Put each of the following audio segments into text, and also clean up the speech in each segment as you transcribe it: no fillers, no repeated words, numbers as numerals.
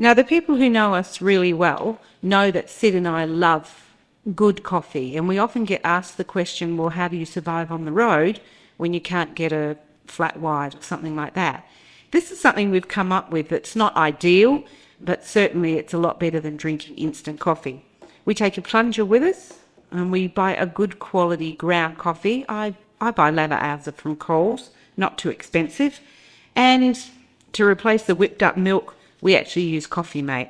Now, the people who know us really well know that Sid and I love good coffee, and we often get asked the question, well, how do you survive on the road when you can't get a flat white or something like that? This is something we've come up with. It's not ideal, but certainly it's a lot better than drinking instant coffee. We take a plunger with us, and we buy a good quality ground coffee. I buy lather Arza from Coles, not too expensive. And to replace the whipped up milk, we actually use Coffee Mate.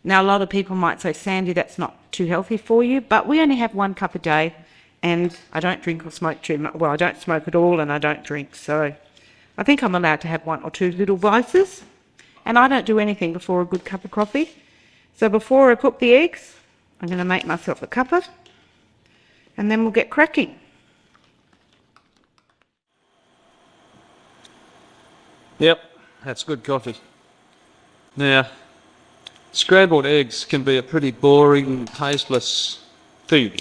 Now, a lot of people might say, Sandy, that's not too healthy for you, but we only have 1 cup a day, and I don't drink or smoke too much. Well, I don't smoke at all, and I don't drink, so I think I'm allowed to have 1 or 2 little vices, and I don't do anything before a good cup of coffee. So before I cook the eggs, I'm going to make myself a cuppa, and then we'll get cracking. Yep, that's good coffee. Now, scrambled eggs can be a pretty boring, tasteless thing,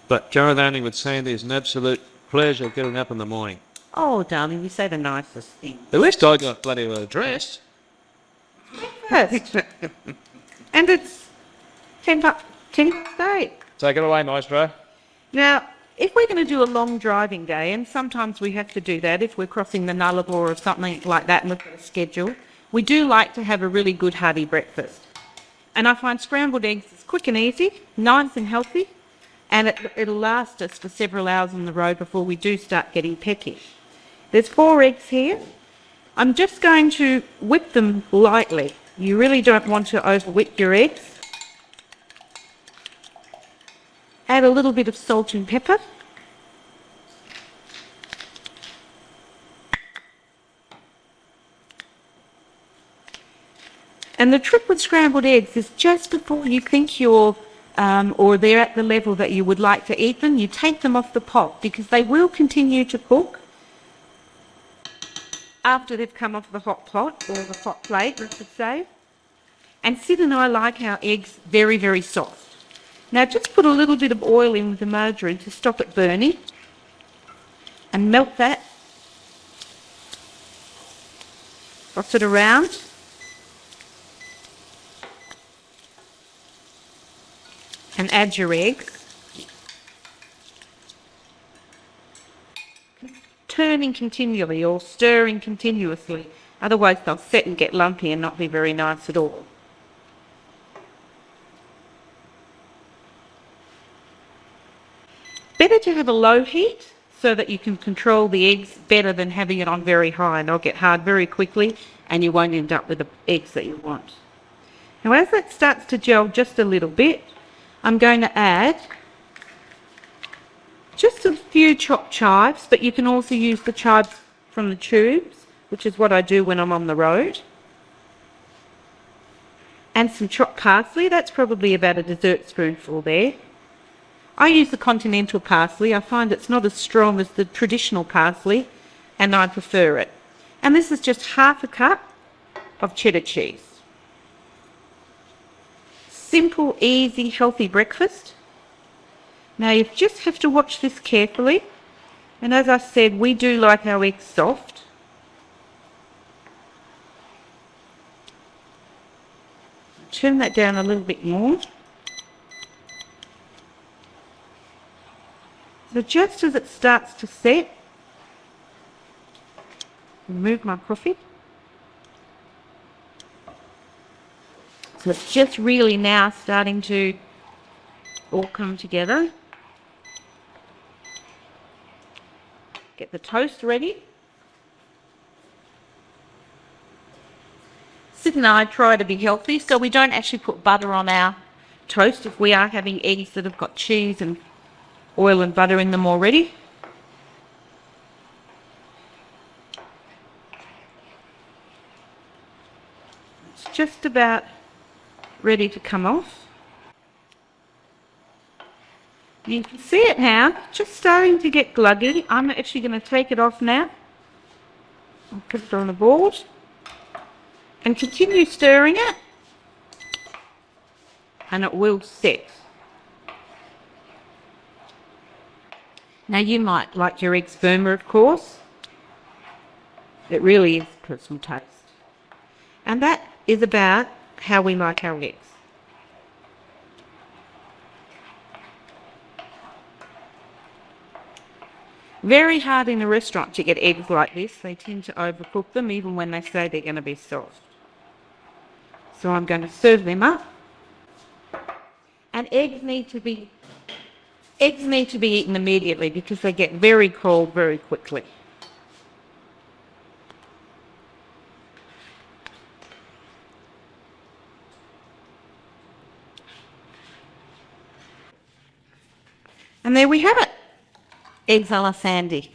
but caravaaning with Sandy is an absolute pleasure getting up in the morning. Oh, darling, you say the nicest thing. At least I got bloody well dressed. Yes. And it's 10 past 8. Take it away, Maestro. Now, if we're going to do a long driving day, and sometimes we have to do that if we're crossing the Nullarbor or something like that and we've got a schedule, we do like to have a really good hearty breakfast. And I find scrambled eggs is quick and easy, nice and healthy, and it'll last us for several hours on the road before we do start getting peckish. There's 4 eggs here. I'm just going to whip them lightly. You really don't want to over whip your eggs. Add a little bit of salt and pepper. And the trick with scrambled eggs is just before you think you're, or they're at the level that you would like to eat them, you take them off the pot, because they will continue to cook after they've come off the hot pot, or the hot plate, I should say. And Sid and I like our eggs very, very soft. Now just put a little bit of oil in with the margarine to stop it burning, and melt that. Toss it around. And add your eggs. Turning continually or stirring continuously, otherwise they'll set and get lumpy and not be very nice at all. Better to have a low heat so that you can control the eggs better than having it on very high, and they'll get hard very quickly and you won't end up with the eggs that you want. Now as that starts to gel just a little bit, I'm going to add just a few chopped chives, but you can also use the chives from the tubes, which is what I do when I'm on the road. And some chopped parsley, that's probably about a dessert spoonful there. I use the continental parsley. I find it's not as strong as the traditional parsley, and I prefer it. And this is just half a cup of cheddar cheese. Simple, easy, healthy breakfast. Now you just have to watch this carefully, and as I said, we do like our eggs soft. Turn that down a little bit more. So just as it starts to set, remove my coffee. So it's just really now starting to all come together. Get the toast ready. Sid and I try to be healthy, so we don't actually put butter on our toast if we are having eggs that have got cheese and oil and butter in them already. It's just about ready to come off. You can see it now, just starting to get gluggy. I'm actually going to take it off now. I'll put it on the board and continue stirring it, and it will set. Now you might like your eggs firmer, of course. It really is personal taste. And that is about how we like our eggs. Very hard in a restaurant to get eggs like this. They tend to overcook them even when they say they're going to be soft. So I'm going to serve them up. And eggs need to be eaten immediately because they get very cold very quickly. And there we have it. Eggs a la Sandie.